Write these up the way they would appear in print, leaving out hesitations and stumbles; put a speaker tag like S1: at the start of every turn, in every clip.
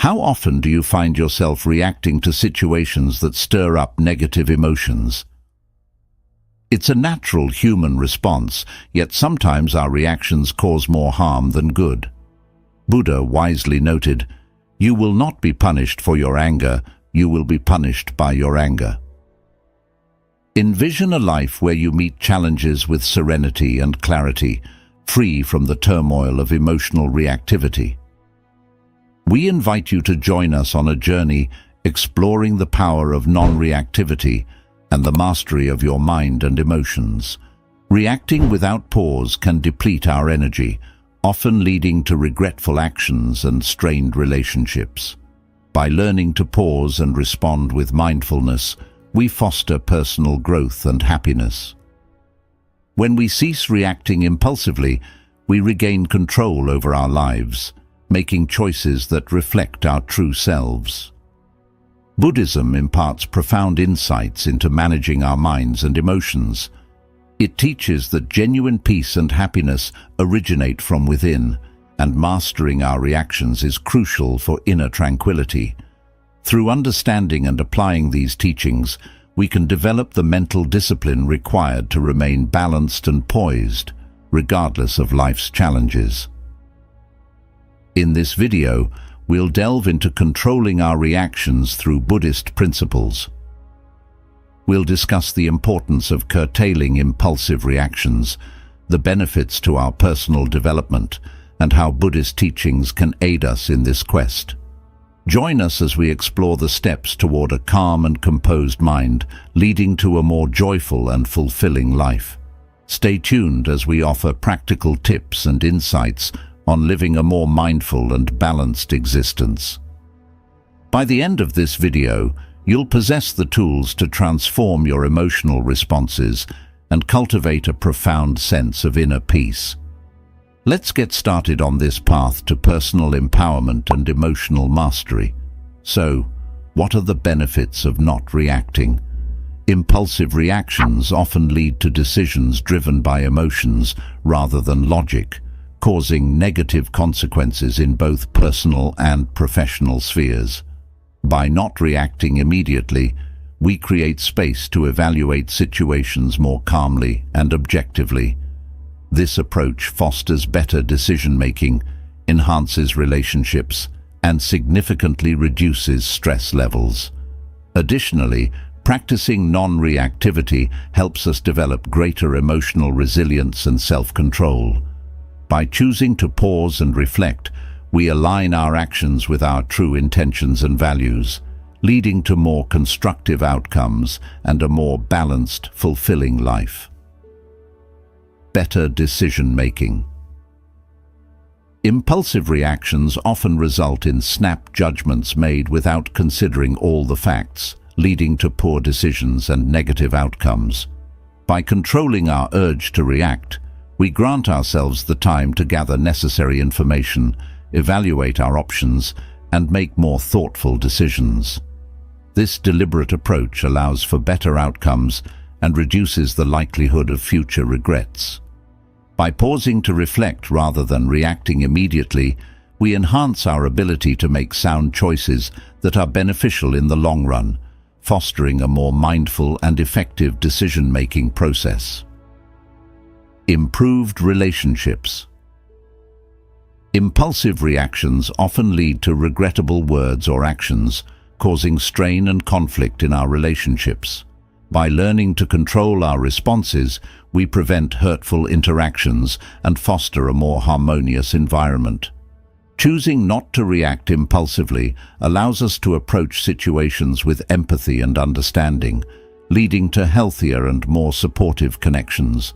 S1: How often do you find yourself reacting to situations that stir up negative emotions? It's a natural human response, yet sometimes our reactions cause more harm than good. Buddha wisely noted, "You will not be punished for your anger, you will be punished by your anger." Envision a life where you meet challenges with serenity and clarity, free from the turmoil of emotional reactivity. We invite you to join us on a journey exploring the power of non-reactivity and the mastery of your mind and emotions. Reacting without pause can deplete our energy, often leading to regretful actions and strained relationships. By learning to pause and respond with mindfulness, we foster personal growth and happiness. When we cease reacting impulsively, we regain control over our lives, making choices that reflect our true selves. Buddhism imparts profound insights into managing our minds and emotions. It teaches that genuine peace and happiness originate from within, and mastering our reactions is crucial for inner tranquility. Through understanding and applying these teachings, we can develop the mental discipline required to remain balanced and poised, regardless of life's challenges. In this video, we'll delve into controlling our reactions through Buddhist principles. We'll discuss the importance of curtailing impulsive reactions, the benefits to our personal development, and how Buddhist teachings can aid us in this quest. Join us as we explore the steps toward a calm and composed mind, leading to a more joyful and fulfilling life. Stay tuned as we offer practical tips and insights on living a more mindful and balanced existence. By the end of this video, you'll possess the tools to transform your emotional responses and cultivate a profound sense of inner peace. Let's get started on this path to personal empowerment and emotional mastery. So, what are the benefits of not reacting? Impulsive reactions often lead to decisions driven by emotions rather than logic, causing negative consequences in both personal and professional spheres. By not reacting immediately, we create space to evaluate situations more calmly and objectively. This approach fosters better decision-making, enhances relationships, and significantly reduces stress levels. Additionally, practicing non-reactivity helps us develop greater emotional resilience and self-control. By choosing to pause and reflect, we align our actions with our true intentions and values, leading to more constructive outcomes and a more balanced, fulfilling life. Better decision-making. Impulsive reactions often result in snap judgments made without considering all the facts, leading to poor decisions and negative outcomes. By controlling our urge to react, we grant ourselves the time to gather necessary information, evaluate our options, and make more thoughtful decisions. This deliberate approach allows for better outcomes and reduces the likelihood of future regrets. By pausing to reflect rather than reacting immediately, we enhance our ability to make sound choices that are beneficial in the long run, fostering a more mindful and effective decision-making process. Improved relationships. Impulsive reactions often lead to regrettable words or actions, causing strain and conflict in our relationships. By learning to control our responses, we prevent hurtful interactions and foster a more harmonious environment. Choosing not to react impulsively allows us to approach situations with empathy and understanding, leading to healthier and more supportive connections.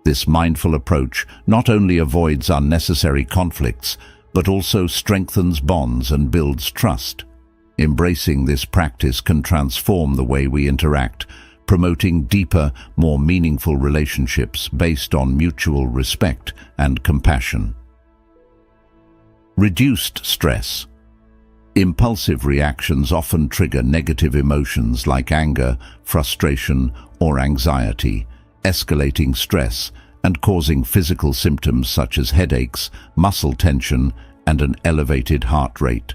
S1: This mindful approach not only avoids unnecessary conflicts, but also strengthens bonds and builds trust. Embracing this practice can transform the way we interact, promoting deeper, more meaningful relationships based on mutual respect and compassion. Reduced stress. Impulsive reactions often trigger negative emotions like anger, frustration, or anxiety, escalating stress and causing physical symptoms such as headaches, muscle tension, and an elevated heart rate.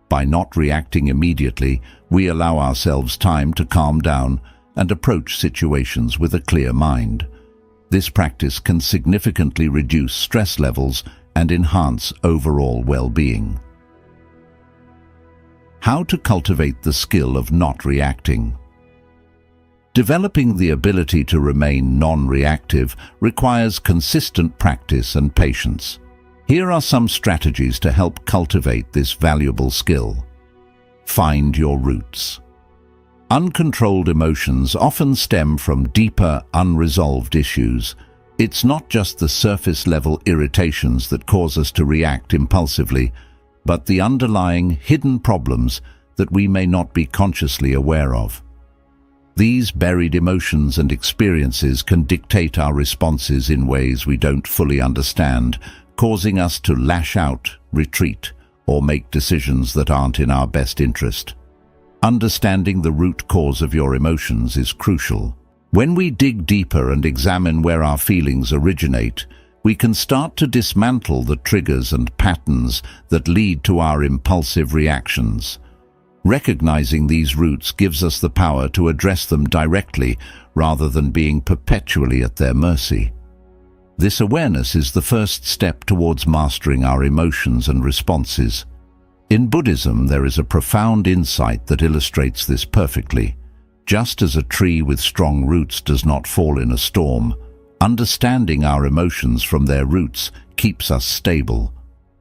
S1: By not reacting immediately, we allow ourselves time to calm down and approach situations with a clear mind. This practice can significantly reduce stress levels and enhance overall well-being. How to cultivate the skill of not reacting. Developing the ability to remain non-reactive requires consistent practice and patience. Here are some strategies to help cultivate this valuable skill. Find your roots. Uncontrolled emotions often stem from deeper, unresolved issues. It's not just the surface-level irritations that cause us to react impulsively, but the underlying, hidden problems that we may not be consciously aware of. These buried emotions and experiences can dictate our responses in ways we don't fully understand, causing us to lash out, retreat, or make decisions that aren't in our best interest. Understanding the root cause of your emotions is crucial. When we dig deeper and examine where our feelings originate, we can start to dismantle the triggers and patterns that lead to our impulsive reactions. Recognizing these roots gives us the power to address them directly rather than being perpetually at their mercy. This awareness is the first step towards mastering our emotions and responses. In Buddhism, there is a profound insight that illustrates this perfectly. Just as a tree with strong roots does not fall in a storm, understanding our emotions from their roots keeps us stable.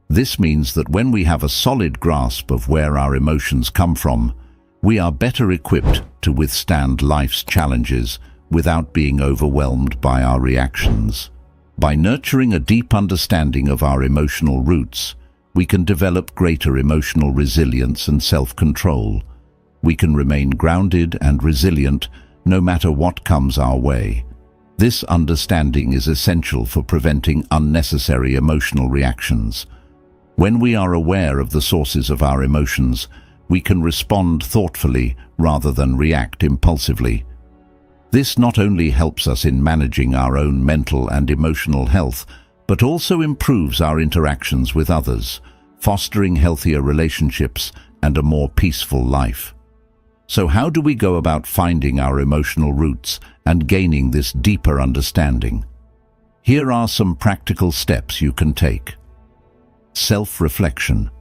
S1: This means that when we have a solid grasp of where our emotions come from, we are better equipped to withstand life's challenges without being overwhelmed by our reactions. By nurturing a deep understanding of our emotional roots, we can develop greater emotional resilience and self-control. We can remain grounded and resilient no matter what comes our way. This understanding is essential for preventing unnecessary emotional reactions. When we are aware of the sources of our emotions, we can respond thoughtfully rather than react impulsively. This not only helps us in managing our own mental and emotional health, but also improves our interactions with others, fostering healthier relationships and a more peaceful life. So how do we go about finding our emotional roots and gaining this deeper understanding? Here are some practical steps you can take. Self-reflection.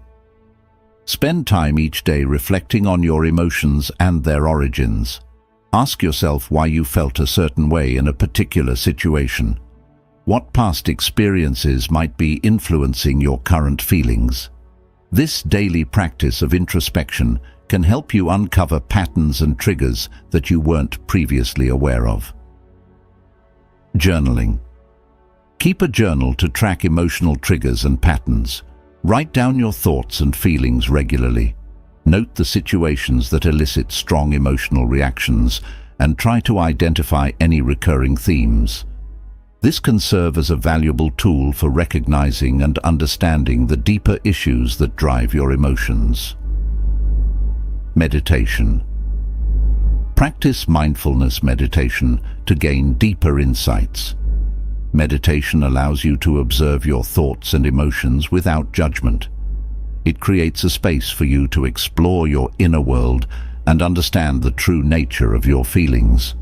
S1: Spend time each day reflecting on your emotions and their origins. Ask yourself why you felt a certain way in a particular situation. What past experiences might be influencing your current feelings? This daily practice of introspection can help you uncover patterns and triggers that you weren't previously aware of. Journaling. Keep a journal to track emotional triggers and patterns. Write down your thoughts and feelings regularly. Note the situations that elicit strong emotional reactions and try to identify any recurring themes. This can serve as a valuable tool for recognizing and understanding the deeper issues that drive your emotions. Meditation. Practice mindfulness meditation to gain deeper insights. Meditation allows you to observe your thoughts and emotions without judgment. It creates a space for you to explore your inner world and understand the true nature of your feelings.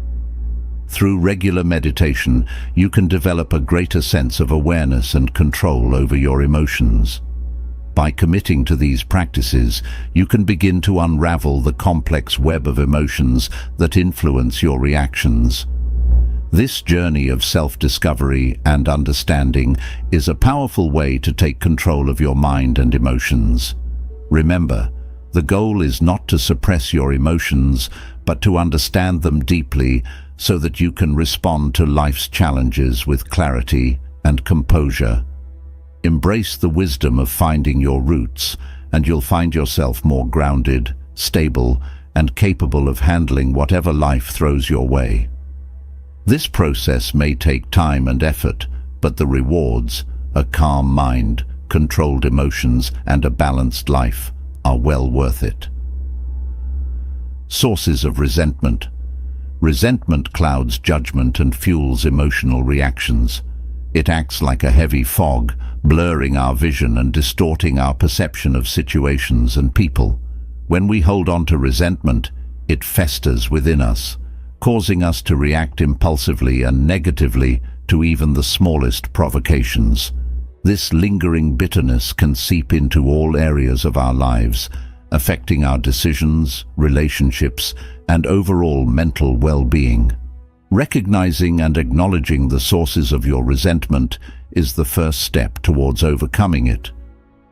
S1: Through regular meditation, you can develop a greater sense of awareness and control over your emotions. By committing to these practices, you can begin to unravel the complex web of emotions that influence your reactions. This journey of self-discovery and understanding is a powerful way to take control of your mind and emotions. Remember, the goal is not to suppress your emotions, but to understand them deeply so that you can respond to life's challenges with clarity and composure. Embrace the wisdom of finding your roots, and you'll find yourself more grounded, stable, and capable of handling whatever life throws your way. This process may take time and effort, but the rewards, a calm mind, controlled emotions, and a balanced life, are well worth it. Sources of resentment. Resentment clouds judgment and fuels emotional reactions. It acts like a heavy fog, blurring our vision and distorting our perception of situations and people. When we hold on to resentment, it festers within us, causing us to react impulsively and negatively to even the smallest provocations. This lingering bitterness can seep into all areas of our lives, affecting our decisions, relationships, and overall mental well-being. Recognizing and acknowledging the sources of your resentment is the first step towards overcoming it.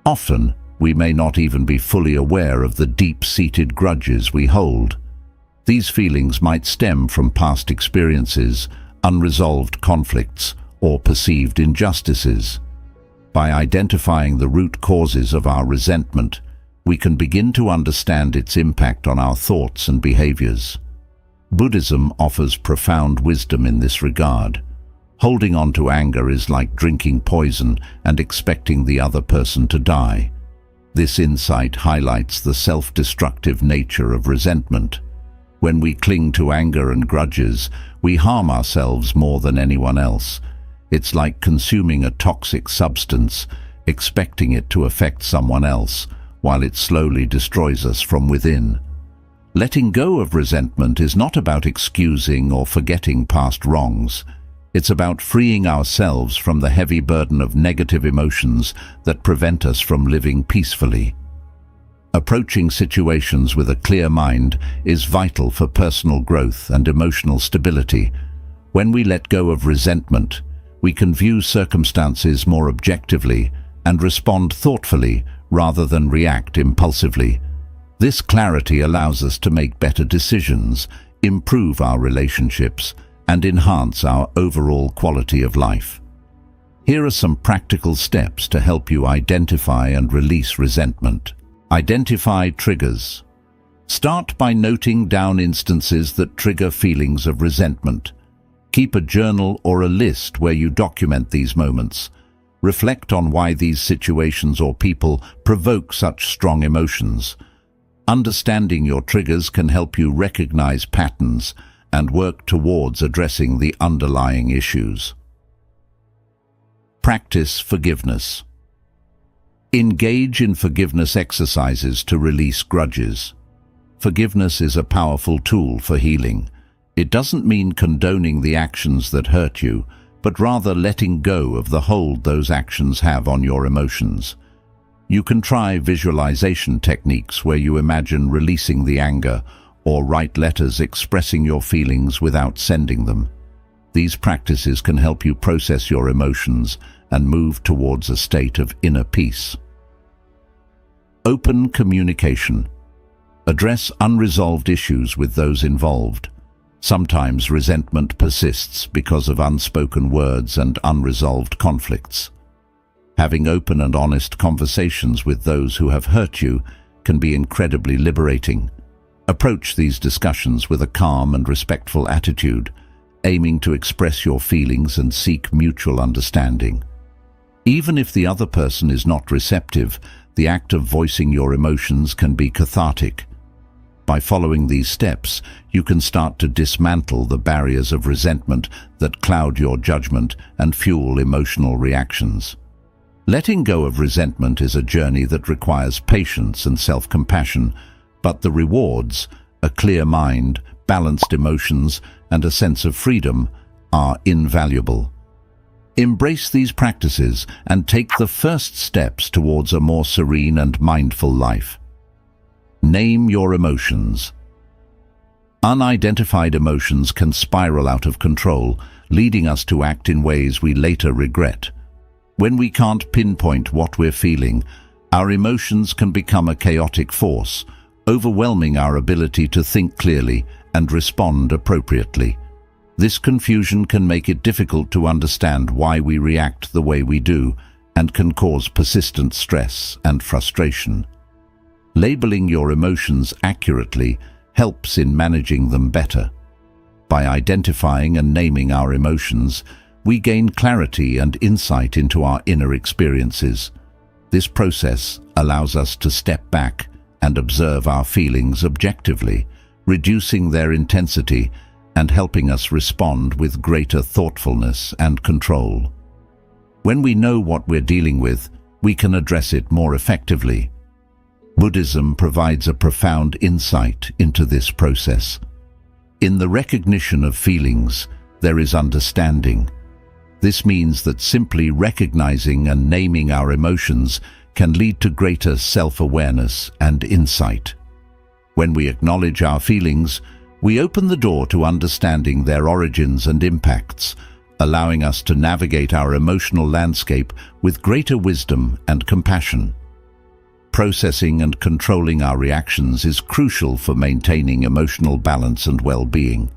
S1: Often, we may not even be fully aware of the deep-seated grudges we hold. These feelings might stem from past experiences, unresolved conflicts, or perceived injustices. By identifying the root causes of our resentment, we can begin to understand its impact on our thoughts and behaviors. Buddhism offers profound wisdom in this regard. Holding on to anger is like drinking poison and expecting the other person to die. This insight highlights the self-destructive nature of resentment. When we cling to anger and grudges, we harm ourselves more than anyone else. It's like consuming a toxic substance, expecting it to affect someone else, while it slowly destroys us from within. Letting go of resentment is not about excusing or forgetting past wrongs. It's about freeing ourselves from the heavy burden of negative emotions that prevent us from living peacefully. Approaching situations with a clear mind is vital for personal growth and emotional stability. When we let go of resentment, we can view circumstances more objectively and respond thoughtfully rather than react impulsively. This clarity allows us to make better decisions, improve our relationships, and enhance our overall quality of life. Here are some practical steps to help you identify and release resentment. Identify triggers. Start by noting down instances that trigger feelings of resentment. Keep a journal or a list where you document these moments. Reflect on why these situations or people provoke such strong emotions. Understanding your triggers can help you recognize patterns and work towards addressing the underlying issues. Practice forgiveness. Engage in forgiveness exercises to release grudges. Forgiveness is a powerful tool for healing. It doesn't mean condoning the actions that hurt you, but rather letting go of the hold those actions have on your emotions. You can try visualization techniques where you imagine releasing the anger, or write letters expressing your feelings without sending them. These practices can help you process your emotions and move towards a state of inner peace. Open communication. Address unresolved issues with those involved. Sometimes resentment persists because of unspoken words and unresolved conflicts. Having open and honest conversations with those who have hurt you can be incredibly liberating. Approach these discussions with a calm and respectful attitude, aiming to express your feelings and seek mutual understanding. Even if the other person is not receptive, the act of voicing your emotions can be cathartic. By following these steps, you can start to dismantle the barriers of resentment that cloud your judgment and fuel emotional reactions. Letting go of resentment is a journey that requires patience and self-compassion, but the rewards, a clear mind, balanced emotions, and a sense of freedom, are invaluable. Embrace these practices and take the first steps towards a more serene and mindful life. Name your emotions. Unidentified emotions can spiral out of control, leading us to act in ways we later regret. When we can't pinpoint what we're feeling, our emotions can become a chaotic force, overwhelming our ability to think clearly and respond appropriately. This confusion can make it difficult to understand why we react the way we do and can cause persistent stress and frustration. Labeling your emotions accurately helps in managing them better. By identifying and naming our emotions, we gain clarity and insight into our inner experiences. This process allows us to step back and observe our feelings objectively, reducing their intensity and helping us respond with greater thoughtfulness and control. When we know what we're dealing with, we can address it more effectively. Buddhism provides a profound insight into this process. In the recognition of feelings, there is understanding. This means that simply recognizing and naming our emotions can lead to greater self-awareness and insight. When we acknowledge our feelings, we open the door to understanding their origins and impacts, allowing us to navigate our emotional landscape with greater wisdom and compassion. Processing and controlling our reactions is crucial for maintaining emotional balance and well-being.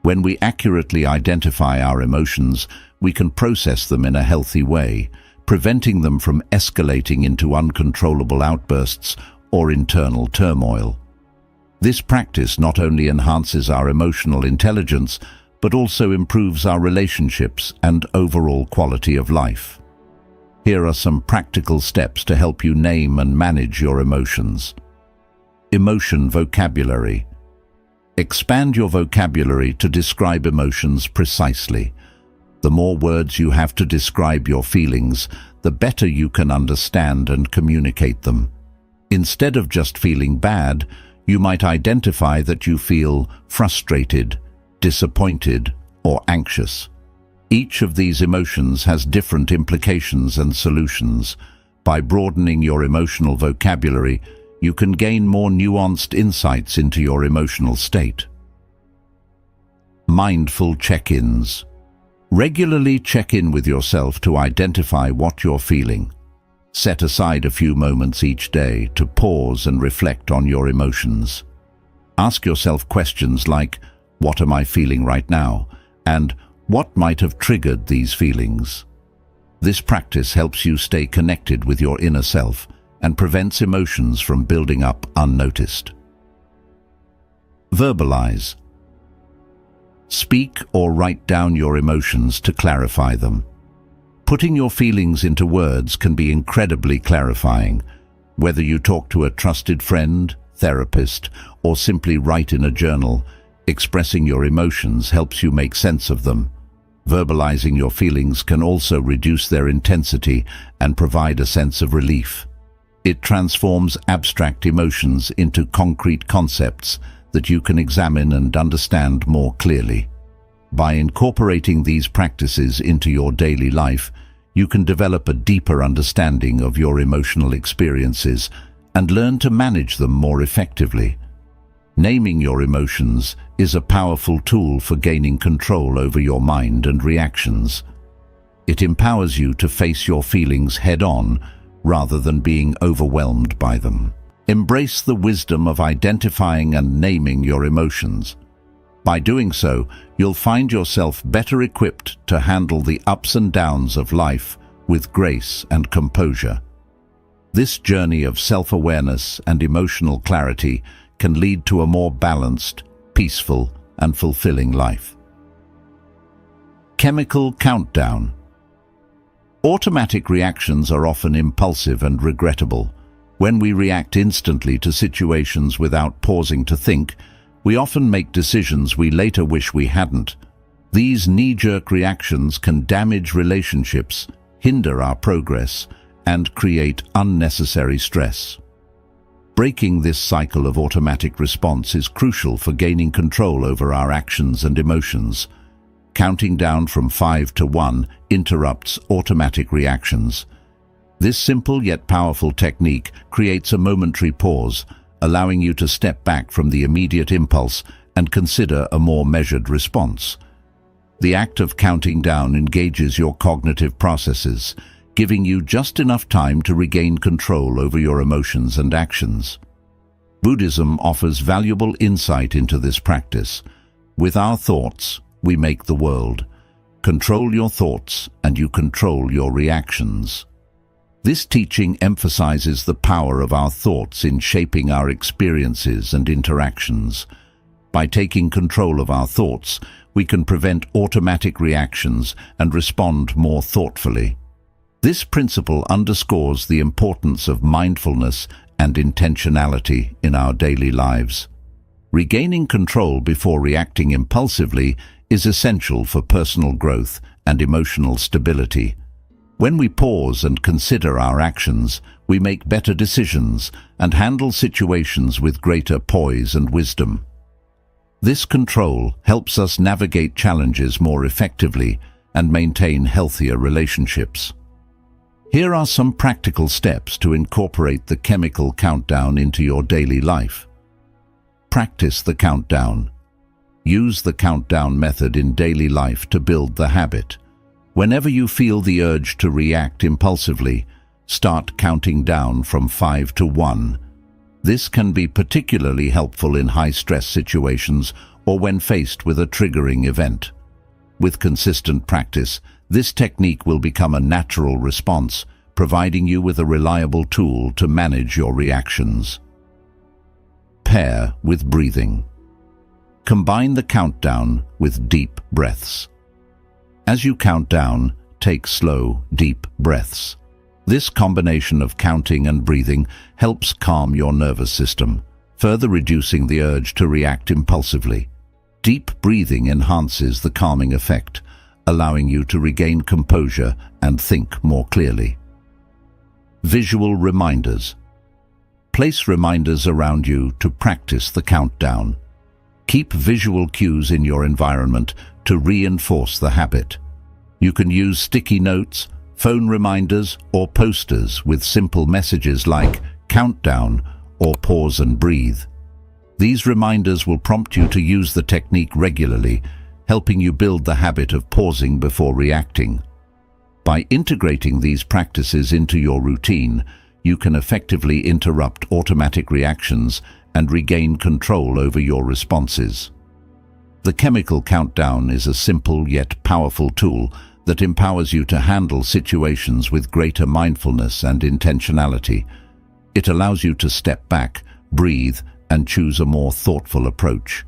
S1: When we accurately identify our emotions, we can process them in a healthy way, preventing them from escalating into uncontrollable outbursts or internal turmoil. This practice not only enhances our emotional intelligence, but also improves our relationships and overall quality of life. Here are some practical steps to help you name and manage your emotions. Emotion vocabulary. Expand your vocabulary to describe emotions precisely. The more words you have to describe your feelings, the better you can understand and communicate them. Instead of just feeling bad, you might identify that you feel frustrated, disappointed, or anxious. Each of these emotions has different implications and solutions. By broadening your emotional vocabulary, you can gain more nuanced insights into your emotional state. Mindful check-ins. Regularly check in with yourself to identify what you're feeling. Set aside a few moments each day to pause and reflect on your emotions. Ask yourself questions like, "What am I feeling right now?" and "What might have triggered these feelings?" This practice helps you stay connected with your inner self and prevents emotions from building up unnoticed. Verbalize. Speak or write down your emotions to clarify them. Putting your feelings into words can be incredibly clarifying. Whether you talk to a trusted friend, therapist, or simply write in a journal, expressing your emotions helps you make sense of them. Verbalizing your feelings can also reduce their intensity and provide a sense of relief. It transforms abstract emotions into concrete concepts that you can examine and understand more clearly. By incorporating these practices into your daily life, you can develop a deeper understanding of your emotional experiences and learn to manage them more effectively. Naming your emotions is a powerful tool for gaining control over your mind and reactions. It empowers you to face your feelings head-on rather than being overwhelmed by them. Embrace the wisdom of identifying and naming your emotions. By doing so, you'll find yourself better equipped to handle the ups and downs of life with grace and composure. This journey of self-awareness and emotional clarity can lead to a more balanced, peaceful, and fulfilling life. Chemical countdown. Automatic reactions are often impulsive and regrettable. When we react instantly to situations without pausing to think, we often make decisions we later wish we hadn't. These knee-jerk reactions can damage relationships, hinder our progress, and create unnecessary stress. Breaking this cycle of automatic response is crucial for gaining control over our actions and emotions. Counting down from 5 to 1 interrupts automatic reactions. This simple yet powerful technique creates a momentary pause, allowing you to step back from the immediate impulse and consider a more measured response. The act of counting down engages your cognitive processes, giving you just enough time to regain control over your emotions and actions. Buddhism offers valuable insight into this practice. With our thoughts, we make the world. Control your thoughts, and you control your reactions. This teaching emphasizes the power of our thoughts in shaping our experiences and interactions. By taking control of our thoughts, we can prevent automatic reactions and respond more thoughtfully. This principle underscores the importance of mindfulness and intentionality in our daily lives. Regaining control before reacting impulsively is essential for personal growth and emotional stability. When we pause and consider our actions, we make better decisions and handle situations with greater poise and wisdom. This control helps us navigate challenges more effectively and maintain healthier relationships. Here are some practical steps to incorporate the chemical countdown into your daily life. Practice the countdown. Use the countdown method in daily life to build the habit. Whenever you feel the urge to react impulsively, start counting down from 5 to 1. This can be particularly helpful in high-stress situations or when faced with a triggering event. With consistent practice, this technique will become a natural response, providing you with a reliable tool to manage your reactions. Pair with breathing. Combine the countdown with deep breaths. As you count down, take slow, deep breaths. This combination of counting and breathing helps calm your nervous system, further reducing the urge to react impulsively. Deep breathing enhances the calming effect, allowing you to regain composure and think more clearly. Visual reminders. Place reminders around you to practice the countdown. Keep visual cues in your environment to reinforce the habit. You can use sticky notes, phone reminders, or posters with simple messages like countdown or pause and breathe. These reminders will prompt you to use the technique regularly, helping you build the habit of pausing before reacting. By integrating these practices into your routine, you can effectively interrupt automatic reactions and regain control over your responses. The chemical countdown is a simple yet powerful tool that empowers you to handle situations with greater mindfulness and intentionality. It allows you to step back, breathe, and choose a more thoughtful approach.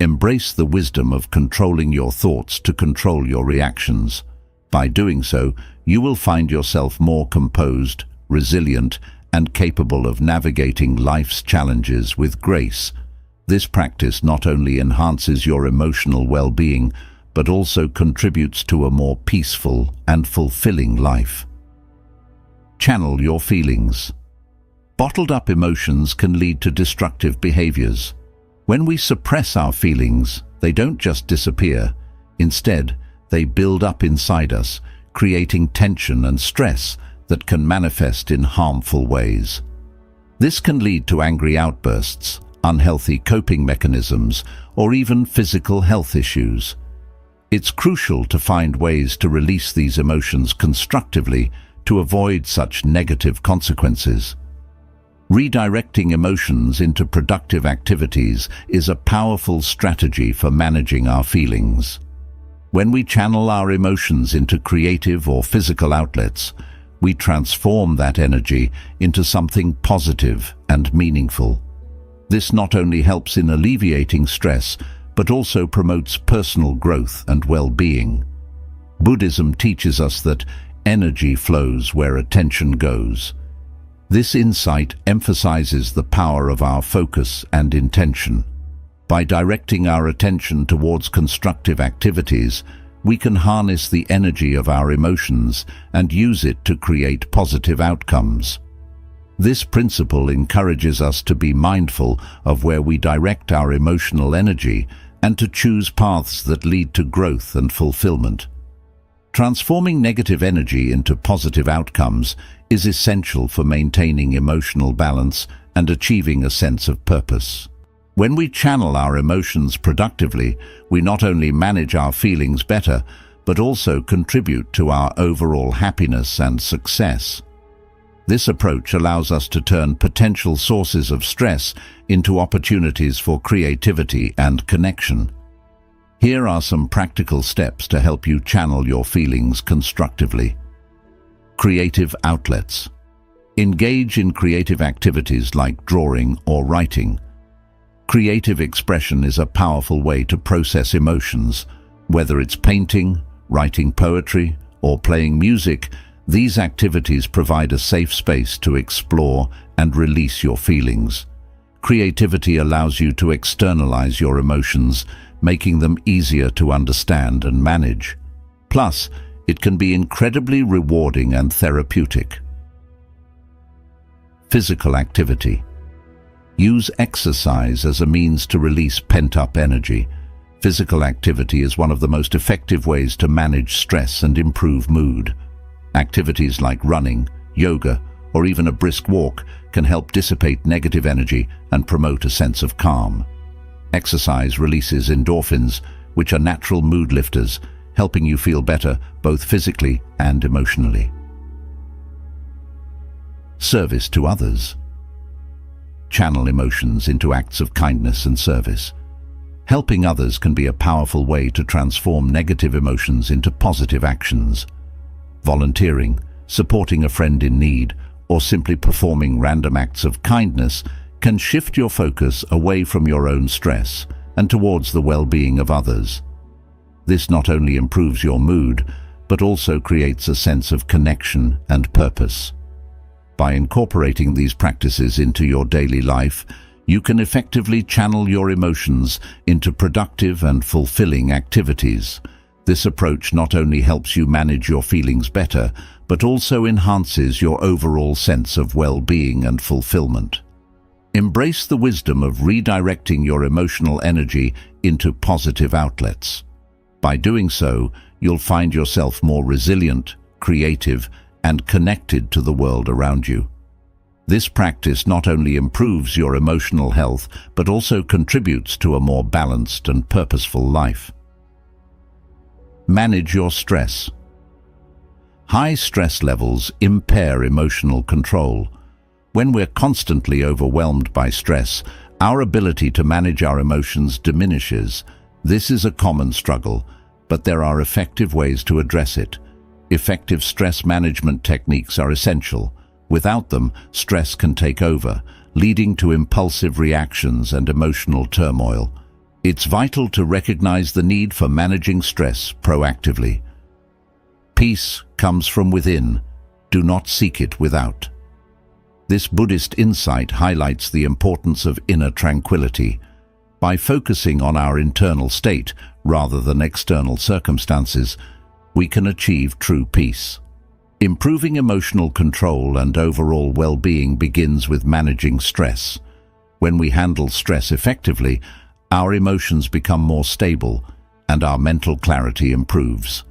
S1: Embrace the wisdom of controlling your thoughts to control your reactions. By doing so, you will find yourself more composed, resilient, and capable of navigating life's challenges with grace. This practice not only enhances your emotional well-being, but also contributes to a more peaceful and fulfilling life. Channel your feelings. Bottled-up emotions can lead to destructive behaviors. When we suppress our feelings, they don't just disappear. Instead, they build up inside us, creating tension and stress that can manifest in harmful ways. This can lead to angry outbursts, unhealthy coping mechanisms, or even physical health issues. It's crucial to find ways to release these emotions constructively to avoid such negative consequences. Redirecting emotions into productive activities is a powerful strategy for managing our feelings. When we channel our emotions into creative or physical outlets, we transform that energy into something positive and meaningful. This not only helps in alleviating stress, but also promotes personal growth and well-being. Buddhism teaches us that energy flows where attention goes. This insight emphasizes the power of our focus and intention. By directing our attention towards constructive activities, we can harness the energy of our emotions and use it to create positive outcomes. This principle encourages us to be mindful of where we direct our emotional energy and to choose paths that lead to growth and fulfillment. Transforming negative energy into positive outcomes is essential for maintaining emotional balance and achieving a sense of purpose. When we channel our emotions productively, we not only manage our feelings better, but also contribute to our overall happiness and success. This approach allows us to turn potential sources of stress into opportunities for creativity and connection. Here are some practical steps to help you channel your feelings constructively. Creative outlets. Engage in creative activities like drawing or writing. Creative expression is a powerful way to process emotions. Whether it's painting, writing poetry, or playing music, these activities provide a safe space to explore and release your feelings. Creativity allows you to externalize your emotions, making them easier to understand and manage. Plus, It can be incredibly rewarding and therapeutic. Physical activity. Use exercise as a means to release pent-up energy. Physical activity is one of the most effective ways to manage stress and improve mood. Activities like running, yoga, or even a brisk walk can help dissipate negative energy and promote a sense of calm. Exercise releases endorphins, which are natural mood lifters, helping you feel better both physically and emotionally. Service to others. Channel emotions into acts of kindness and service. Helping others can be a powerful way to transform negative emotions into positive actions. Volunteering, supporting a friend in need, or simply performing random acts of kindness can shift your focus away from your own stress and towards the well-being of others. This not only improves your mood, but also creates a sense of connection and purpose. By incorporating these practices into your daily life, you can effectively channel your emotions into productive and fulfilling activities. This approach not only helps you manage your feelings better, but also enhances your overall sense of well-being and fulfillment. Embrace the wisdom of redirecting your emotional energy into positive outlets. By doing so, you'll find yourself more resilient, creative, and connected to the world around you. This practice not only improves your emotional health, but also contributes to a more balanced and purposeful life. Manage your stress. High stress levels impair emotional control. When we're constantly overwhelmed by stress, our ability to manage our emotions diminishes. This is a common struggle, but there are effective ways to address it. Effective stress management techniques are essential. Without them, stress can take over, leading to impulsive reactions and emotional turmoil. It's vital to recognize the need for managing stress proactively. Peace comes from within. Do not seek it without. This Buddhist insight highlights the importance of inner tranquility. By focusing on our internal state rather than external circumstances, we can achieve true peace. Improving emotional control and overall well-being begins with managing stress. When we handle stress effectively, our emotions become more stable and our mental clarity improves.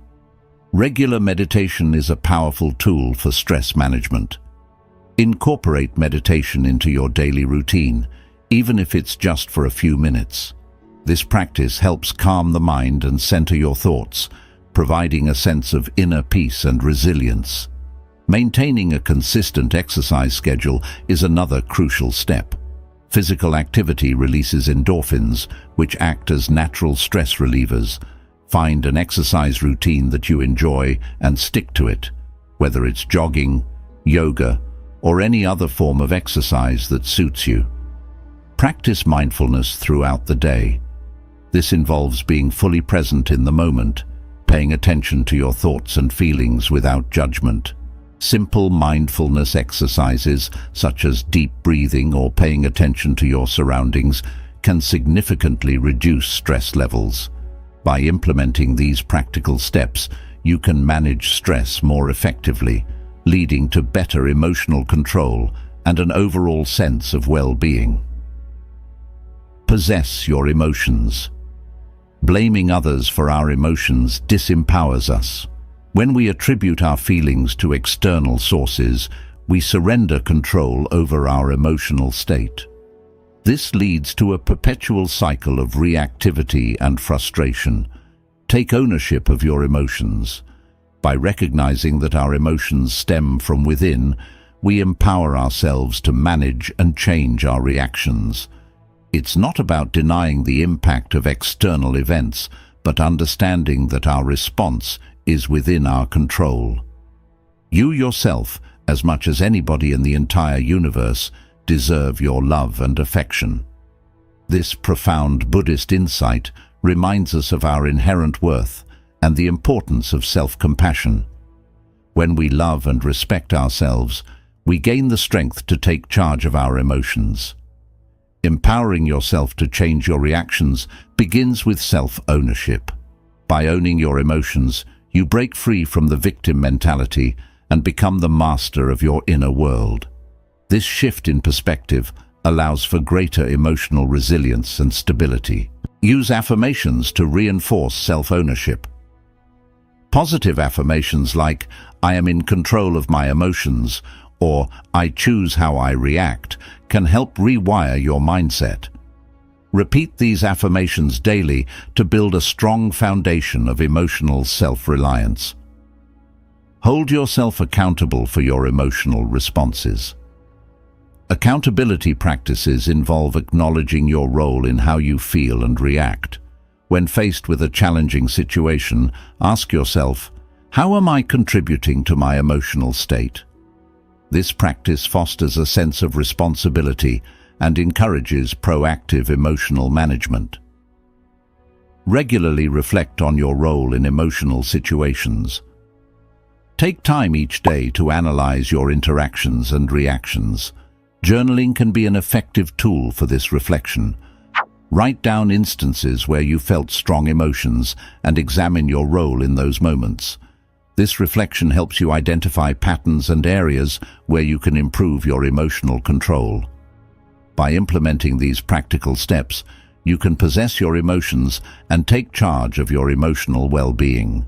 S1: Regular meditation is a powerful tool for stress management. Incorporate meditation into your daily routine, even if it's just for a few minutes. This practice helps calm the mind and center your thoughts, providing a sense of inner peace and resilience. Maintaining a consistent exercise schedule is another crucial step. Physical activity releases endorphins, which act as natural stress relievers. Find an exercise routine that you enjoy and stick to it, whether it's jogging, yoga, or any other form of exercise that suits you. Practice mindfulness throughout the day. This involves being fully present in the moment, paying attention to your thoughts and feelings without judgment. Simple mindfulness exercises, such as deep breathing or paying attention to your surroundings, can significantly reduce stress levels. By implementing these practical steps, you can manage stress more effectively, leading to better emotional control and an overall sense of well-being. Possess your emotions. Blaming others for our emotions disempowers us. When we attribute our feelings to external sources, we surrender control over our emotional state. This leads to a perpetual cycle of reactivity and frustration. Take ownership of your emotions. By recognizing that our emotions stem from within, we empower ourselves to manage and change our reactions. It's not about denying the impact of external events, but understanding that our response is within our control. You yourself, as much as anybody in the entire universe, deserve your love and affection. This profound Buddhist insight reminds us of our inherent worth and the importance of self-compassion. When we love and respect ourselves, we gain the strength to take charge of our emotions. Empowering yourself to change your reactions begins with self-ownership. By owning your emotions, You break free from the victim mentality and become the master of your inner world. This shift in perspective allows for greater emotional resilience and stability. Use affirmations to reinforce self-ownership. Positive affirmations like, "I am in control of my emotions," or "I choose how I react," can help rewire your mindset. Repeat these affirmations daily to build a strong foundation of emotional self-reliance. Hold yourself accountable for your emotional responses. Accountability practices involve acknowledging your role in how you feel and react. When faced with a challenging situation, ask yourself, "How am I contributing to my emotional state?" This practice fosters a sense of responsibility and encourages proactive emotional management. Regularly reflect on your role in emotional situations. Take time each day to analyze your interactions and reactions. Journaling can be an effective tool for this reflection. Write down instances where you felt strong emotions and examine your role in those moments. This reflection helps you identify patterns and areas where you can improve your emotional control. By implementing these practical steps, you can possess your emotions and take charge of your emotional well-being.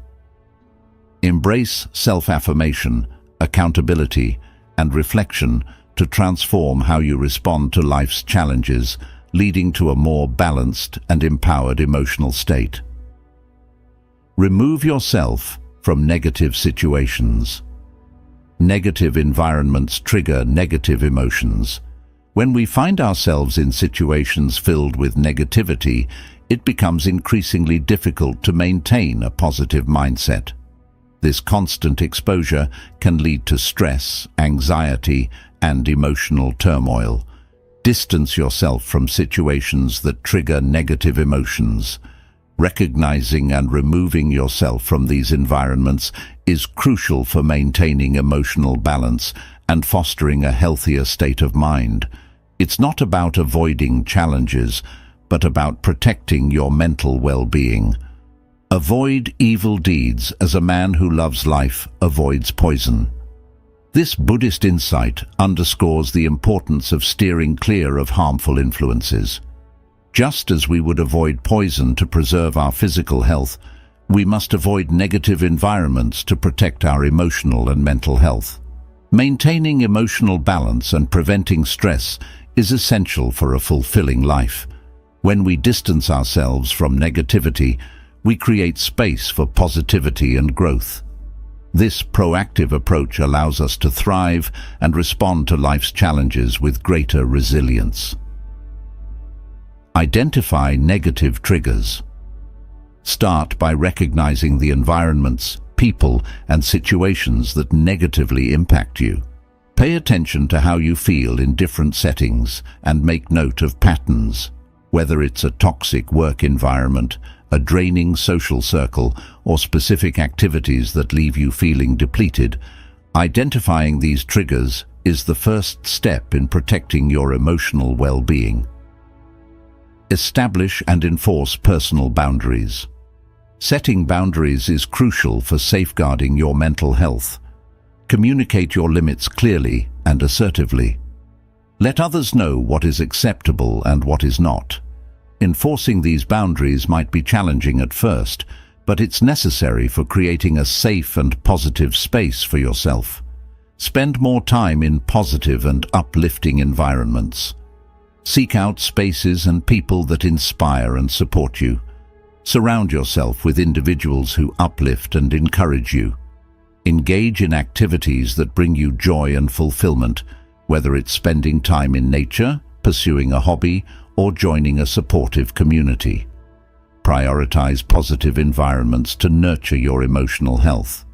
S1: Embrace self-affirmation, accountability, and reflection to transform how you respond to life's challenges, leading to a more balanced and empowered emotional state. Remove yourself from negative situations. Negative environments trigger negative emotions. When we find ourselves in situations filled with negativity, it becomes increasingly difficult to maintain a positive mindset. This constant exposure can lead to stress, anxiety, and emotional turmoil. Distance yourself from situations that trigger negative emotions. Recognizing and removing yourself from these environments is crucial for maintaining emotional balance and fostering a healthier state of mind. It's not about avoiding challenges, but about protecting your mental well-being. Avoid evil deeds as a man who loves life avoids poison. This Buddhist insight underscores the importance of steering clear of harmful influences. Just as we would avoid poison to preserve our physical health, we must avoid negative environments to protect our emotional and mental health. Maintaining emotional balance and preventing stress is essential for a fulfilling life. When we distance ourselves from negativity, we create space for positivity and growth. This proactive approach allows us to thrive and respond to life's challenges with greater resilience. Identify negative triggers. Start by recognizing the environments, people, and situations that negatively impact you. Pay attention to how you feel in different settings and make note of patterns. Whether it's a toxic work environment, a draining social circle, or specific activities that leave you feeling depleted, identifying these triggers is the first step in protecting your emotional well-being. Establish and enforce personal boundaries. Setting boundaries is crucial for safeguarding your mental health. Communicate your limits clearly and assertively. Let others know what is acceptable and what is not. Enforcing these boundaries might be challenging at first, but it's necessary for creating a safe and positive space for yourself. Spend more time in positive and uplifting environments. Seek out spaces and people that inspire and support you. Surround yourself with individuals who uplift and encourage you. Engage in activities that bring you joy and fulfillment, whether it's spending time in nature, pursuing a hobby, or joining a supportive community. Prioritize positive environments to nurture your emotional health.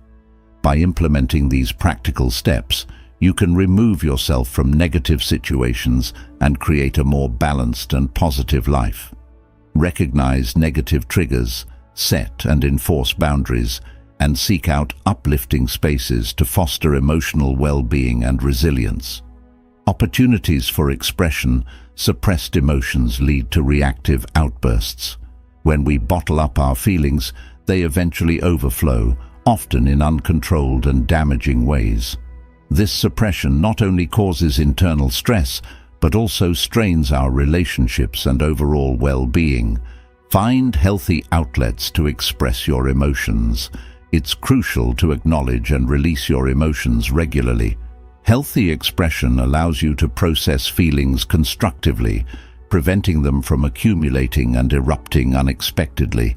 S1: By implementing these practical steps, you can remove yourself from negative situations and create a more balanced and positive life. Recognize negative triggers, set and enforce boundaries, and seek out uplifting spaces to foster emotional well-being and resilience. Opportunities for expression. Suppressed emotions lead to reactive outbursts. When we bottle up our feelings, they eventually overflow, often in uncontrolled and damaging ways. This suppression not only causes internal stress, but also strains our relationships and overall well-being. Find healthy outlets to express your emotions. It's crucial to acknowledge and release your emotions regularly. Healthy expression allows you to process feelings constructively, preventing them from accumulating and erupting unexpectedly.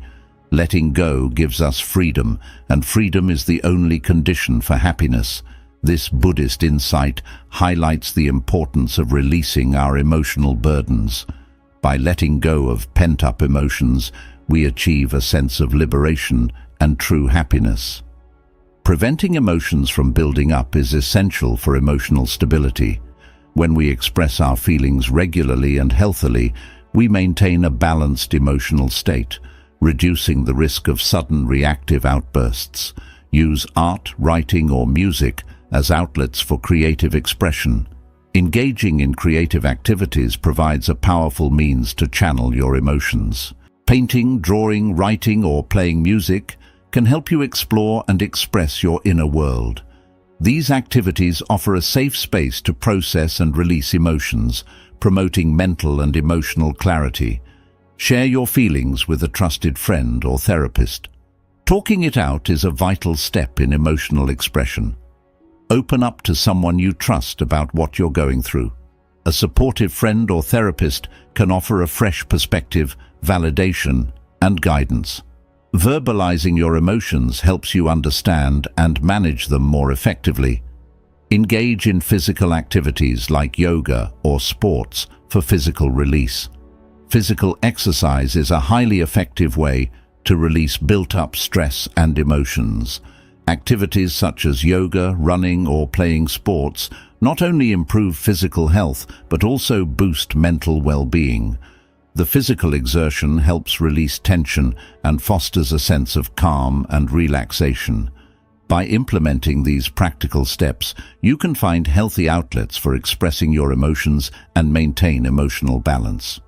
S1: Letting go gives us freedom, and freedom is the only condition for happiness. This Buddhist insight highlights the importance of releasing our emotional burdens. By letting go of pent-up emotions, we achieve a sense of liberation and true happiness. Preventing emotions from building up is essential for emotional stability. When we express our feelings regularly and healthily, we maintain a balanced emotional state, reducing the risk of sudden reactive outbursts. Use art, writing, or music as outlets for creative expression. Engaging in creative activities provides a powerful means to channel your emotions. Painting, drawing, writing, or playing music can help you explore and express your inner world. These activities offer a safe space to process and release emotions, promoting mental and emotional clarity. Share your feelings with a trusted friend or therapist. Talking it out is a vital step in emotional expression. Open up to someone you trust about what you're going through. A supportive friend or therapist can offer a fresh perspective, validation, and guidance. Verbalizing your emotions helps you understand and manage them more effectively. Engage in physical activities like yoga or sports for physical release. Physical exercise is a highly effective way to release built-up stress and emotions. Activities such as yoga, running, or playing sports not only improve physical health but also boost mental well-being. The physical exertion helps release tension and fosters a sense of calm and relaxation. By implementing these practical steps, you can find healthy outlets for expressing your emotions and maintain emotional balance.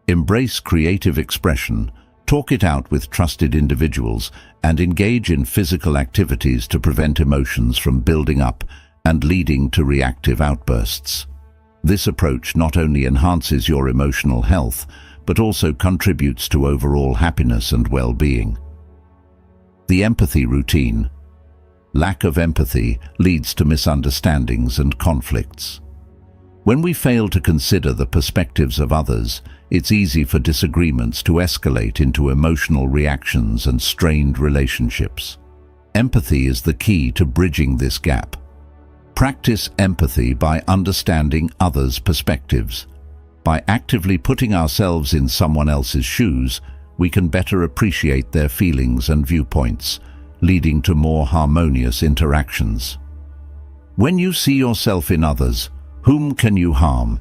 S1: Embrace creative expression, talk it out with trusted individuals, and engage in physical activities to prevent emotions from building up and leading to reactive outbursts. This approach not only enhances your emotional health, but also contributes to overall happiness and well-being. The empathy routine. Lack of empathy leads to misunderstandings and conflicts. When we fail to consider the perspectives of others, it's easy for disagreements to escalate into emotional reactions and strained relationships. Empathy is the key to bridging this gap. Practice empathy by understanding others' perspectives. By actively putting ourselves in someone else's shoes, we can better appreciate their feelings and viewpoints, leading to more harmonious interactions. When you see yourself in others, whom can you harm?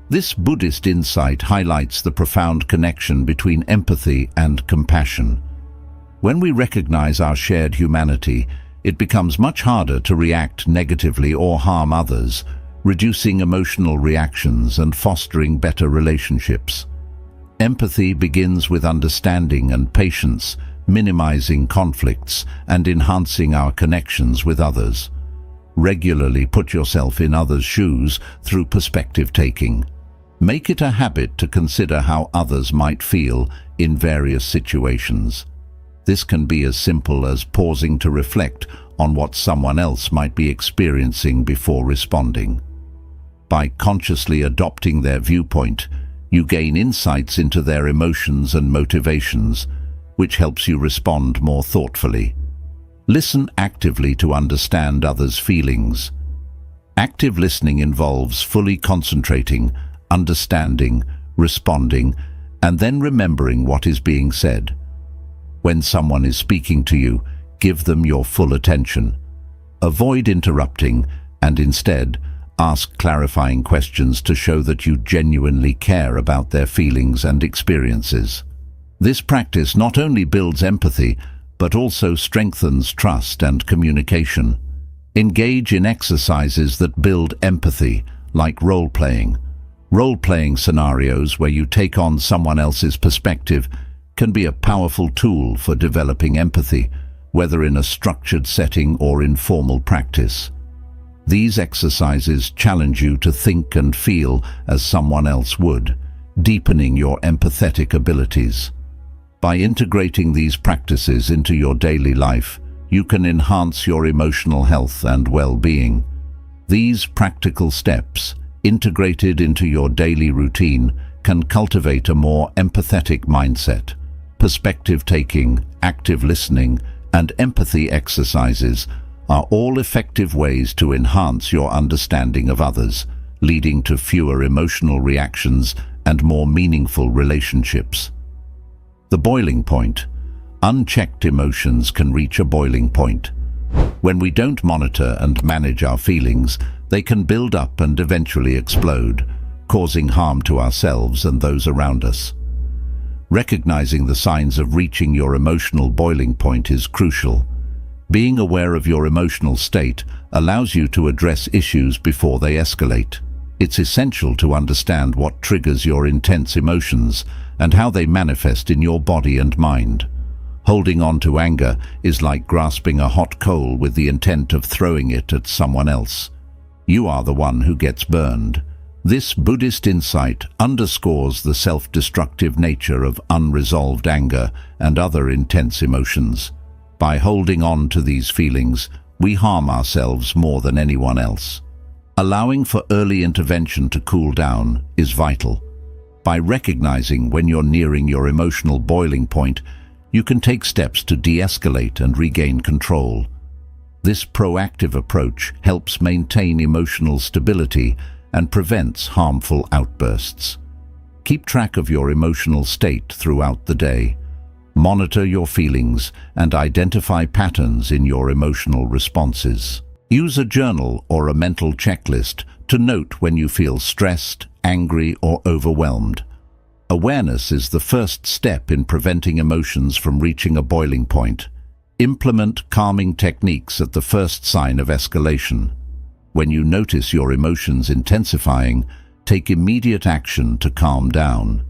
S1: This Buddhist insight highlights the profound connection between empathy and compassion. When we recognize our shared humanity, it becomes much harder to react negatively or harm others, reducing emotional reactions and fostering better relationships. Empathy begins with understanding and patience, minimizing conflicts and enhancing our connections with others. Regularly put yourself in others' shoes through perspective taking. Make it a habit to consider how others might feel in various situations. This can be as simple as pausing to reflect on what someone else might be experiencing before responding. By consciously adopting their viewpoint, you gain insights into their emotions and motivations, which helps you respond more thoughtfully. Listen actively to understand others' feelings. Active listening involves fully concentrating, understanding, responding, and then remembering what is being said. When someone is speaking to you, give them your full attention. Avoid interrupting and instead ask clarifying questions to show that you genuinely care about their feelings and experiences. This practice not only builds empathy, but also strengthens trust and communication. Engage in exercises that build empathy, like role-playing. Role-playing scenarios where you take on someone else's perspective can be a powerful tool for developing empathy. whether in a structured setting or informal practice. These exercises challenge you to think and feel as someone else would, deepening your empathetic abilities. By integrating these practices into your daily life, you can enhance your emotional health and well-being. These practical steps, integrated into your daily routine, can cultivate a more empathetic mindset. Perspective-taking, active listening, and empathy exercises are all effective ways to enhance your understanding of others, leading to fewer emotional reactions and more meaningful relationships. The boiling point. Unchecked emotions can reach a boiling point. When we don't monitor and manage our feelings, they can build up and eventually explode, causing harm to ourselves and those around us. Recognizing the signs of reaching your emotional boiling point is crucial. Being aware of your emotional state allows you to address issues before they escalate. It's essential to understand what triggers your intense emotions and how they manifest in your body and mind. Holding on to anger is like grasping a hot coal with the intent of throwing it at someone else. You are the one who gets burned. This Buddhist insight underscores the self-destructive nature of unresolved anger and other intense emotions. By holding on to these feelings, we harm ourselves more than anyone else. Allowing for early intervention to cool down is vital. By recognizing when you're nearing your emotional boiling point, you can take steps to de-escalate and regain control. This proactive approach helps maintain emotional stability and prevents harmful outbursts. Keep track of your emotional state throughout the day. Monitor your feelings and identify patterns in your emotional responses. Use a journal or a mental checklist to note when you feel stressed, angry, or overwhelmed. Awareness is the first step in preventing emotions from reaching a boiling point. Implement calming techniques at the first sign of escalation. When you notice your emotions intensifying, take immediate action to calm down.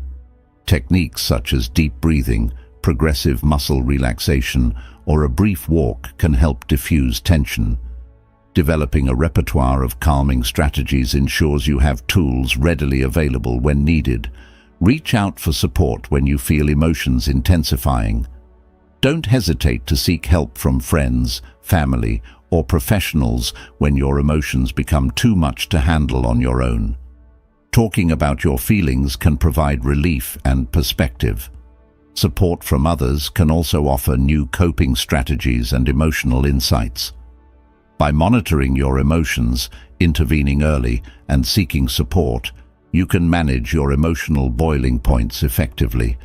S1: Techniques such as deep breathing, progressive muscle relaxation, or a brief walk can help diffuse tension. Developing a repertoire of calming strategies ensures you have tools readily available when needed. Reach out for support when you feel emotions intensifying. Don't hesitate to seek help from friends, family, or professionals when your emotions become too much to handle on your own. Talking about your feelings can provide relief and perspective. Support from others can also offer new coping strategies and emotional insights. By monitoring your emotions, intervening early, and seeking support, you can manage your emotional boiling points effectively.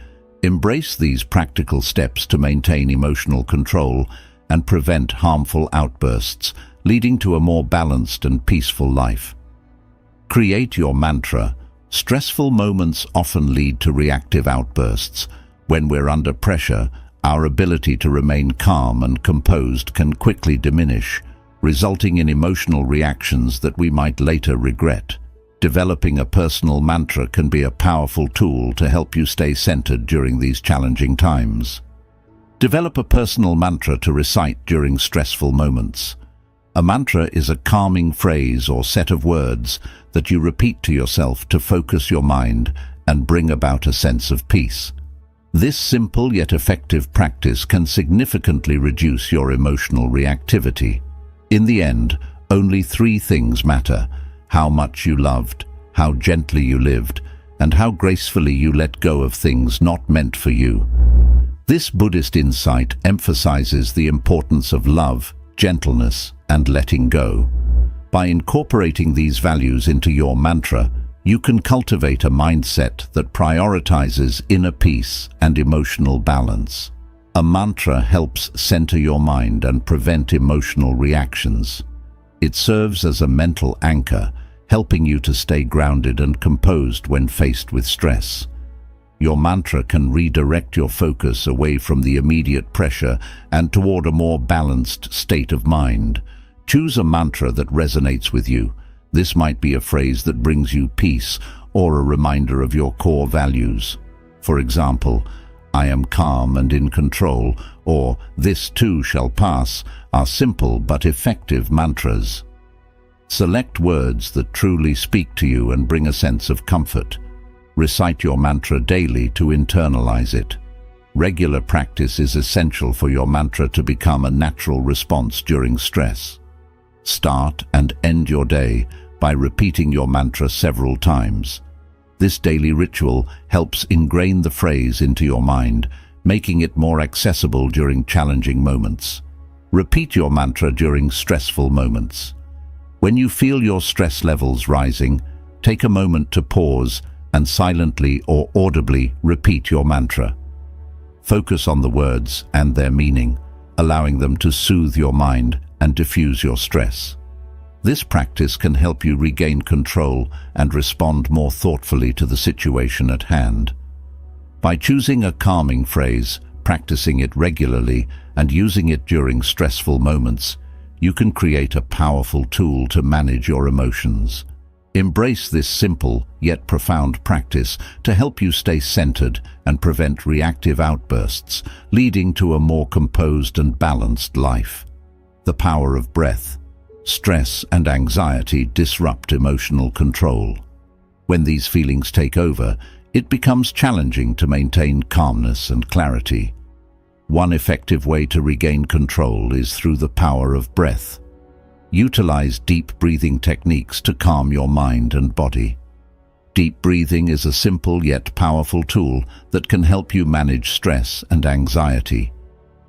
S1: Embrace these practical steps to maintain emotional control and prevent harmful outbursts, leading to a more balanced and peaceful life. Create your mantra. Stressful moments often lead to reactive outbursts. When we're under pressure, our ability to remain calm and composed can quickly diminish, resulting in emotional reactions that we might later regret. Developing a personal mantra can be a powerful tool to help you stay centered during these challenging times. Develop a personal mantra to recite during stressful moments. A mantra is a calming phrase or set of words that you repeat to yourself to focus your mind and bring about a sense of peace. This simple yet effective practice can significantly reduce your emotional reactivity. In the end, only 3 things matter: how much you loved, how gently you lived, and how gracefully you let go of things not meant for you. This Buddhist insight emphasizes the importance of love, gentleness, and letting go. By incorporating these values into your mantra, you can cultivate a mindset that prioritizes inner peace and emotional balance. A mantra helps center your mind and prevent emotional reactions. It serves as a mental anchor, helping you to stay grounded and composed when faced with stress. Your mantra can redirect your focus away from the immediate pressure and toward a more balanced state of mind. Choose a mantra that resonates with you. This might be a phrase that brings you peace or a reminder of your core values. For example, "I am calm and in control," or "this too shall pass" are simple but effective mantras. Select words that truly speak to you and bring a sense of comfort. Recite your mantra daily to internalize it. Regular practice is essential for your mantra to become a natural response during stress. Start and end your day by repeating your mantra several times. This daily ritual helps ingrain the phrase into your mind, making it more accessible during challenging moments. Repeat your mantra during stressful moments. When you feel your stress levels rising, take a moment to pause and silently or audibly repeat your mantra. Focus on the words and their meaning, allowing them to soothe your mind and diffuse your stress. This practice can help you regain control and respond more thoughtfully to the situation at hand. By choosing a calming phrase, practicing it regularly, and using it during stressful moments, you can create a powerful tool to manage your emotions. Embrace this simple yet profound practice to help you stay centered and prevent reactive outbursts, leading to a more composed and balanced life. The power of breath. Stress and anxiety disrupt emotional control. When these feelings take over, it becomes challenging to maintain calmness and clarity. One effective way to regain control is through the power of breath. Utilize deep breathing techniques to calm your mind and body. Deep breathing is a simple yet powerful tool that can help you manage stress and anxiety.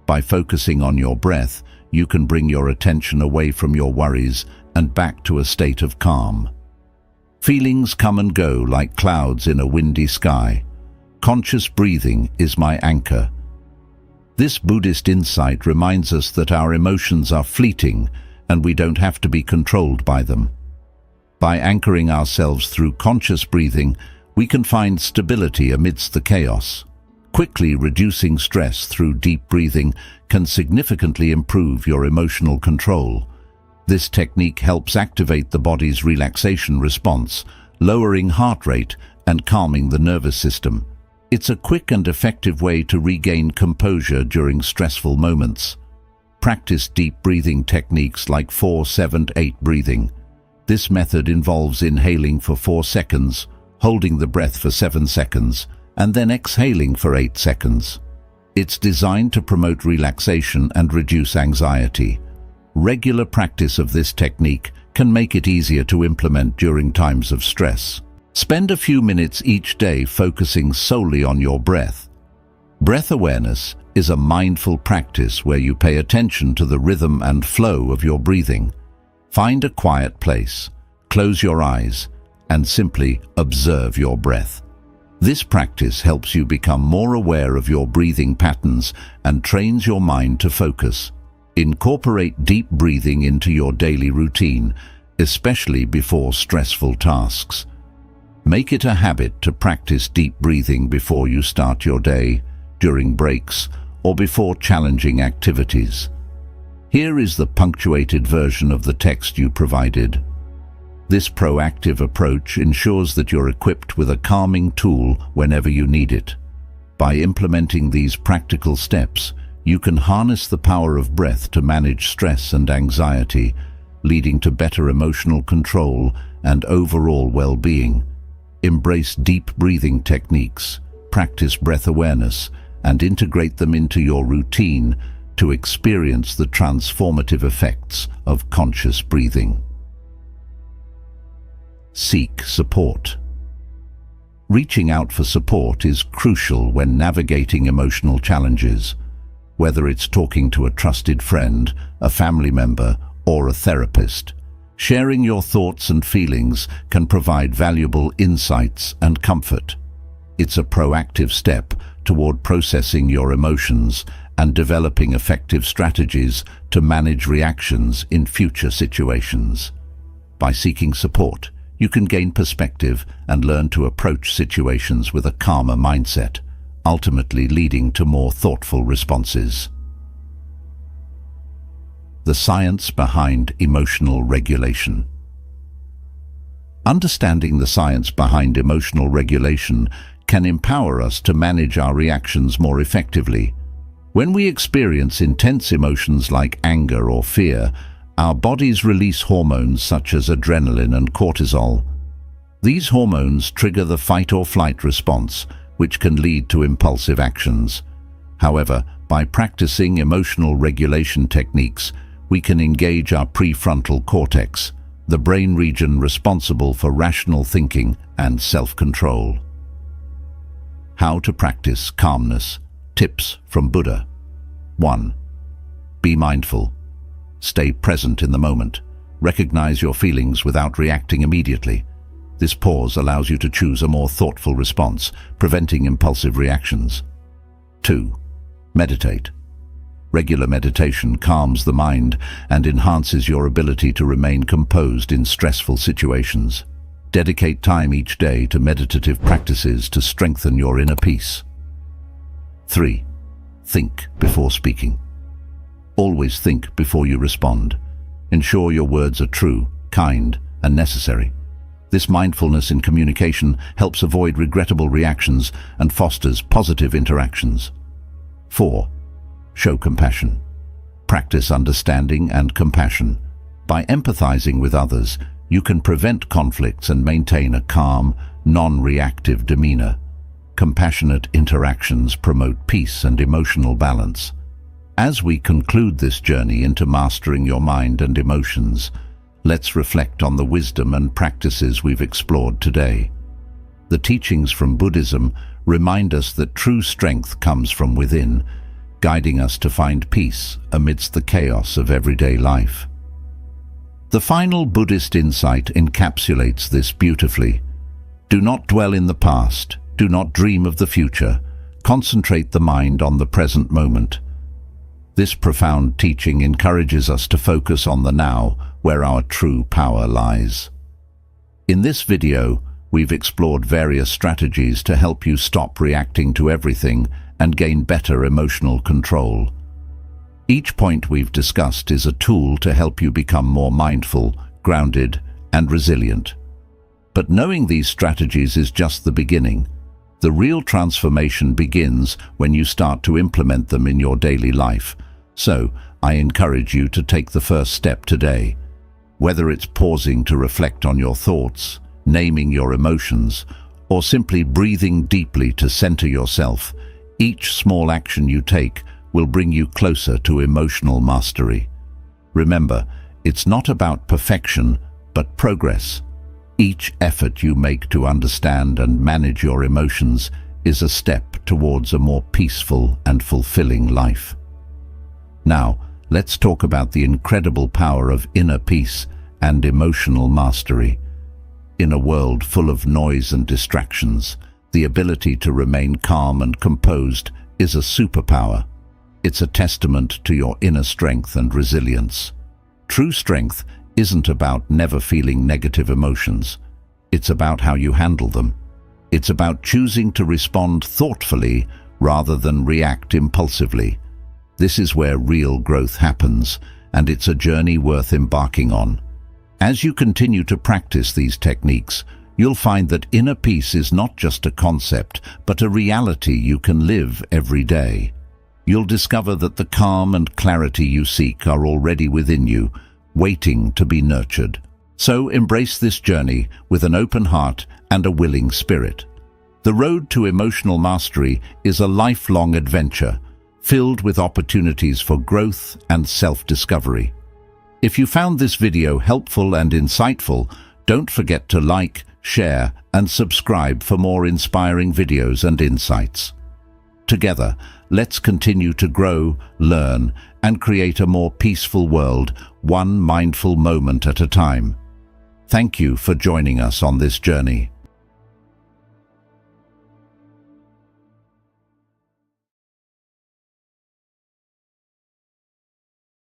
S1: By focusing on your breath, you can bring your attention away from your worries and back to a state of calm. Feelings come and go like clouds in a windy sky. Conscious breathing is my anchor. This Buddhist insight reminds us that our emotions are fleeting and we don't have to be controlled by them. By anchoring ourselves through conscious breathing, we can find stability amidst the chaos. Quickly reducing stress through deep breathing can significantly improve your emotional control. This technique helps activate the body's relaxation response, lowering heart rate and calming the nervous system. It's a quick and effective way to regain composure during stressful moments. Practice deep breathing techniques like 4-7-8 breathing. This method involves inhaling for 4 seconds, holding the breath for 7 seconds, and then exhaling for 8 seconds. It's designed to promote relaxation and reduce anxiety. Regular practice of this technique can make it easier to implement during times of stress. Spend a few minutes each day focusing solely on your breath. Breath awareness is a mindful practice where you pay attention to the rhythm and flow of your breathing. Find a quiet place, close your eyes, and simply observe your breath. This practice helps you become more aware of your breathing patterns and trains your mind to focus. Incorporate deep breathing into your daily routine, especially before stressful tasks. Make it a habit to practice deep breathing before you start your day, during breaks, or before challenging activities. Here is the punctuated version of the text you provided. This proactive approach ensures that you're equipped with a calming tool whenever you need it. By implementing these practical steps, you can harness the power of breath to manage stress and anxiety, leading to better emotional control and overall well-being. Embrace deep breathing techniques, practice breath awareness, and integrate them into your routine to experience the transformative effects of conscious breathing. Seek support. Reaching out for support is crucial when navigating emotional challenges. Whether it's talking to a trusted friend, a family member, or a therapist, sharing your thoughts and feelings can provide valuable insights and comfort. It's a proactive step toward processing your emotions and developing effective strategies to manage reactions in future situations. By seeking support, you can gain perspective and learn to approach situations with a calmer mindset, ultimately leading to more thoughtful responses. The science behind emotional regulation. Understanding the science behind emotional regulation can empower us to manage our reactions more effectively. When we experience intense emotions like anger or fear, our bodies release hormones such as adrenaline and cortisol. These hormones trigger the fight or flight response, which can lead to impulsive actions. However, by practicing emotional regulation techniques, we can engage our prefrontal cortex, the brain region responsible for rational thinking and self-control. How to practice calmness. Tips from Buddha. 1. Be mindful. Stay present in the moment. Recognize your feelings without reacting immediately. This pause allows you to choose a more thoughtful response, preventing impulsive reactions. 2. Meditate. Regular meditation calms the mind and enhances your ability to remain composed in stressful situations. Dedicate time each day to meditative practices to strengthen your inner peace. 3. Think before speaking. Always think before you respond. Ensure your words are true, kind, and necessary. This mindfulness in communication helps avoid regrettable reactions and fosters positive interactions. 4. Show compassion. Practice understanding and compassion. By empathizing with others, you can prevent conflicts and maintain a calm, non-reactive demeanor. Compassionate interactions promote peace and emotional balance. As we conclude this journey into mastering your mind and emotions, let's reflect on the wisdom and practices we've explored today. The teachings from Buddhism remind us that true strength comes from within, guiding us to find peace amidst the chaos of everyday life. The final Buddhist insight encapsulates this beautifully. Do not dwell in the past. Do not dream of the future. Concentrate the mind on the present moment. This profound teaching encourages us to focus on the now, where our true power lies. In this video, we've explored various strategies to help you stop reacting to everything and gain better emotional control. Each point we've discussed is a tool to help you become more mindful, grounded, and resilient. But knowing these strategies is just the beginning. The real transformation begins when you start to implement them in your daily life. So, I encourage you to take the first step today. Whether it's pausing to reflect on your thoughts, naming your emotions, or simply breathing deeply to center yourself, each small action you take will bring you closer to emotional mastery. Remember, it's not about perfection, but progress. Each effort you make to understand and manage your emotions is a step towards a more peaceful and fulfilling life. Now, let's talk about the incredible power of inner peace and emotional mastery. In a world full of noise and distractions, the ability to remain calm and composed is a superpower. It's a testament to your inner strength and resilience. True strength isn't about never feeling negative emotions. It's about how you handle them. It's about choosing to respond thoughtfully rather than react impulsively. This is where real growth happens, and it's a journey worth embarking on. As you continue to practice these techniques, you'll find that inner peace is not just a concept, but a reality you can live every day. You'll discover that the calm and clarity you seek are already within you, waiting to be nurtured. So embrace this journey with an open heart and a willing spirit. The road to emotional mastery is a lifelong adventure, filled with opportunities for growth and self-discovery. If you found this video helpful and insightful, don't forget to like, share, and subscribe for more inspiring videos and insights. Together, let's continue to grow, learn, and create a more peaceful world, one mindful moment at a time. Thank you for joining us on this journey.